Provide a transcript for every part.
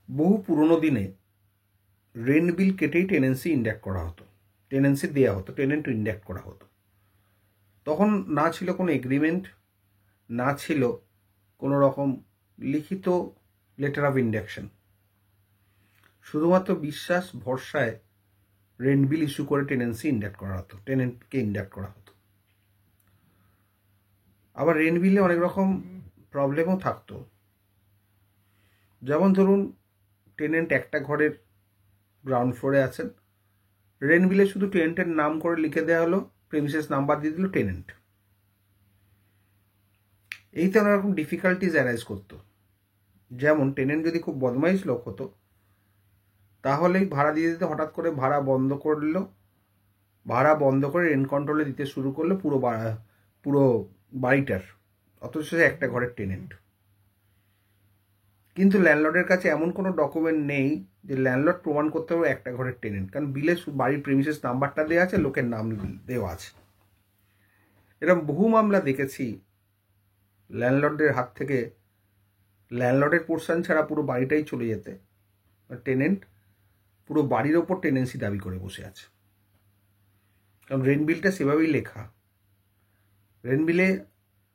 বহু পুরনো দিনে রেন্ট বিল কেটেই টেনেন্সি ইন্ডাক্ট করা হতো, টেনেন্সি দেওয়া হতো, টেনেন্ট ইন্ডাক্ট করা হতো। তখন না ছিল কোনো এগ্রিমেন্ট, না ছিল কোনো রকম লিখিত লেটার অফ ইন্ডাকশন। শুধুমাত্র বিশ্বাস ভরসায় রেন্ট বিল ইস্যু করে টেনেন্সি ইন্ডাক্ট করা হতো, টেনেন্টকে ইন্ডাক্ট করা হতো। আবার রেন্ট বিলে অনেক রকম প্রবলেমও থাকতো। যেমন ধরুন, টেনেন্ট একটা ঘরের গ্রাউন্ড ফ্লোরে আছেন, রেন্ট বিলে শুধু টেনেন্টের নাম করে লিখে দেওয়া হলো, প্রেমিসেস নাম্বার দিয়ে দিল টেনেন্ট। এইতে অনেক রকম ডিফিকাল্টিজ অ্যারাইজ করতো। যেমন টেনেন্ট যদি খুব বদমাইশ লোক হতো, তাহলেই ভাড়া দিয়ে দিতে, হঠাৎ করে ভাড়া বন্ধ করলো, ভাড়া বন্ধ করে রেন্ট কন্ট্রোলে দিতে শুরু করলো পুরো বাড়িটার, অথচ সে একটা ঘরের টেনেন্ট। কিন্তু ল্যান্ডলর্ডের কাছে এমন কোনো ডকুমেন্ট নেই যে ল্যান্ডলর্ড প্রমাণ করতে হবে একটা ঘরের টেনেন্ট, কারণ বিলে বাড়ির প্রেমিসেস নাম্বারটা দেওয়া আছে, লোকের নাম দেওয়া আছে। এরকম বহু মামলা দেখেছি ল্যান্ডলর্ডের হাত থেকে ল্যান্ডলর্ডের পোর্শন ছাড়া পুরো বাড়িটাই চলে যেতে, টেনেন্ট পুরো বাড়ির ওপর টেনেন্সি দাবি করে বসে আছে। কারণ রেন্ট বিলটা সেভাবেই লেখা, রেন্ট বিলে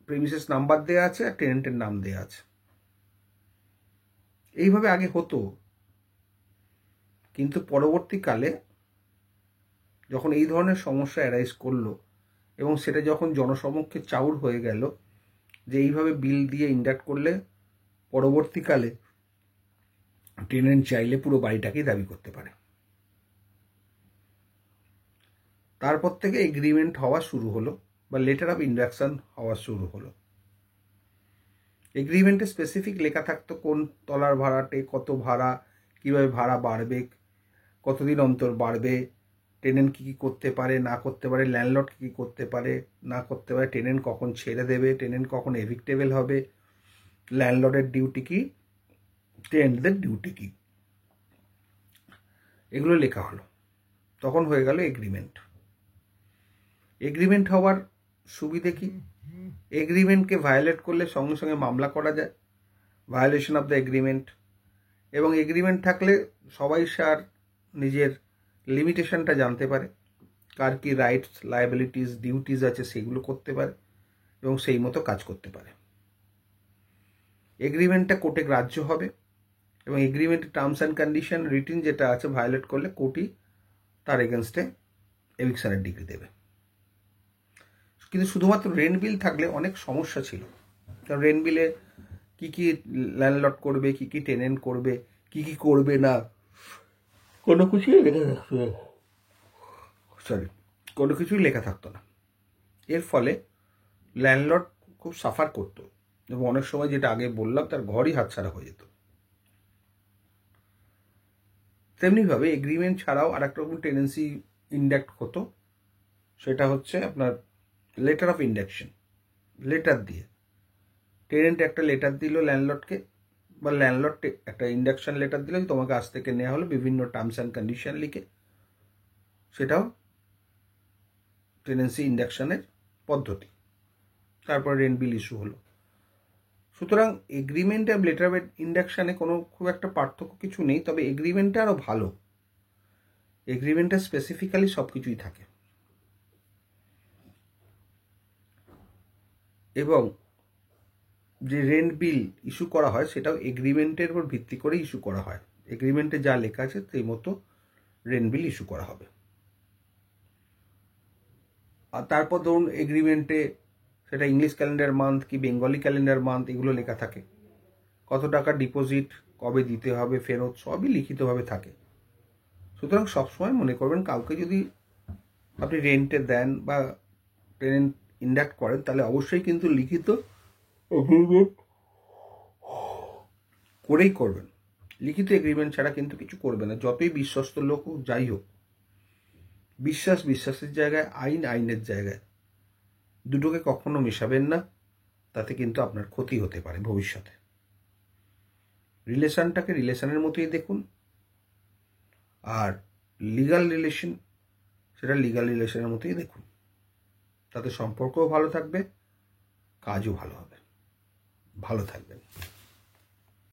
প্রেমিসেস নাম্বার দেওয়া আছে আর টেনেন্টের নাম দেওয়া আছে। এইভাবে আগে হতো, কিন্তু পরবর্তীকালে যখন এই ধরনের সমস্যা অ্যারাইজ করলো এবং সেটা যখন জনসমক্ষে চাউর হয়ে গেল যে এইভাবে বিল দিয়ে ইন্ডাক্ট করলে পরবর্তীকালে টেনেন্ট চাইলে পুরো বাড়িটাকেই দাবি করতে পারে, তারপর থেকে এগ্রিমেন্ট হওয়া শুরু হলো বা লেটার অফ ইন্ডাকশন হওয়া শুরু হলো। এগ্রিমেন্টে স্পেসিফিক লেখা থাকতো কোন তলার ভাড়াটে কত ভাড়া, কিভাবে ভাড়া বাড়বে, কতদিন অন্তর বাড়বে, টেনেন্ট কী কী করতে পারে না করতে পারে, ল্যান্ডলর্ড কী কী করতে পারে না করতে পারে, টেনেন্ট কখন ছেড়ে দেবে, টেনেন্ট কখন এভিক্টেবল হবে, ল্যান্ডলর্ডের ডিউটি কী, টেনেন্টদের ডিউটি কী, এগুলো লেখা হলো। তখন হয়ে গেল এগ্রিমেন্ট। এগ্রিমেন্ট হওয়ার সুবিধে কি? এগ্রিমেন্টকে ভায়োলেট করলে সঙ্গে সঙ্গে মামলা করা যায়, ভায়োলেশন অফ দ্য এগ্রিমেন্ট। এবং এগ্রিমেন্ট থাকলে সবাই সার নিজের লিমিটেশনটা জানতে পারে, কার কি রাইটস, লায়াবিলিটিস, ডিউটিস আছে সেগুলো করতে পারে এবং সেই মতো কাজ করতে পারে। এগ্রিমেন্টটা কোর্টে গ্রাহ্য হবে এবং এগ্রিমেন্টের টার্মস অ্যান্ড কন্ডিশন রিটিন যেটা আছে ভায়োলেট করলে কোর্টই তার এগেনস্টে এভিকশনের ডিগ্রি দেবে। কিন্তু শুধুমাত্র রেন্ট বিল থাকলে অনেক সমস্যা ছিল, কারণ রেন্ট বিলে কী কী ল্যান্ডলর্ড করবে, কী কী টেনেন্ট করবে, কী কী করবে না, কোনো কিছুই লেখা থাকতো না, কোনো কিছুই লেখা থাকতো না। এর ফলে ল্যান্ডলর্ড খুব সাফার করতো এবং অনেক সময়, যেটা আগে বললাম, তার ঘরই হাতছাড়া হয়ে যেত। তেমনিভাবে এগ্রিমেন্ট ছাড়াও আর একটা রকম টেনেন্সি ইন্ডাক্ট হতো, সেটা হচ্ছে আপনার লেটার অফ ইন্ডাকশন। লেটার দিয়ে টেনেন্ট একটা লেটার দিল ল্যান্ডলর্ডকে, বা ল্যান্ডলর্ড একটা ইন্ডাকশন লেটার দিল, তোমাকে আজ থেকে নেওয়া হলো বিভিন্ন টার্মস অ্যান্ড কন্ডিশন লিখে, সেটাও টেনেন্সি ইন্ডাকশনের পদ্ধতি। তারপর রেন্ট বিল ইস্যু হলো। সুতরাং এগ্রিমেন্ট আর লেটার অফ ইন্ডাকশনে কোনো খুব একটা পার্থক্য কিছু নেই, তবে এগ্রিমেন্টটা আরও ভালো। এগ্রিমেন্টে স্পেসিফিক্যালি সব কিছুই থাকে এবং যে রেন্ট বিল ইস্যু করা হয় সেটাও এগ্রিমেন্টের উপর ভিত্তি করে ইস্যু করা হয়। এগ্রিমেন্টে যা লেখা আছে সেই মতো রেন্ট বিল ইস্যু করা হবে। আর তারপর ধরুন এগ্রিমেন্টে সেটা ইংলিশ ক্যালেন্ডার মান্থ কি বেঙ্গলি ক্যালেন্ডার মান্থ এগুলো লেখা থাকে, কত টাকা ডিপোজিট, কবে দিতে হবে ফেরত, সবই লিখিতভাবে থাকে। সুতরাং সবসময় মনে করবেন, কাউকে যদি আপনি রেন্টে দেন বা টেনেন্ট ইন্ডাক্ট করেন, তাহলে অবশ্যই কিন্তু লিখিত এগ্রিমেন্ট করেই করবেন। লিখিত এগ্রিমেন্ট ছাড়া কিন্তু কিছু করবে না, যতই বিশ্বস্ত লোক হোক, যাই হোক। বিশ্বাস বিশ্বাসের জায়গায়, আইন আইনের জায়গায়, দুটোকে কখনো মেশাবেন না, তাতে কিন্তু আপনার ক্ষতি হতে পারে ভবিষ্যতে। রিলেশনটাকে রিলেশনের মতোই দেখুন, আর লিগাল রিলেশন সেটা লিগাল রিলেশনের মতোই দেখুন, তাতে সম্পর্কও ভালো থাকবে, কাজও ভালো হবে। ভালো থাকবেন।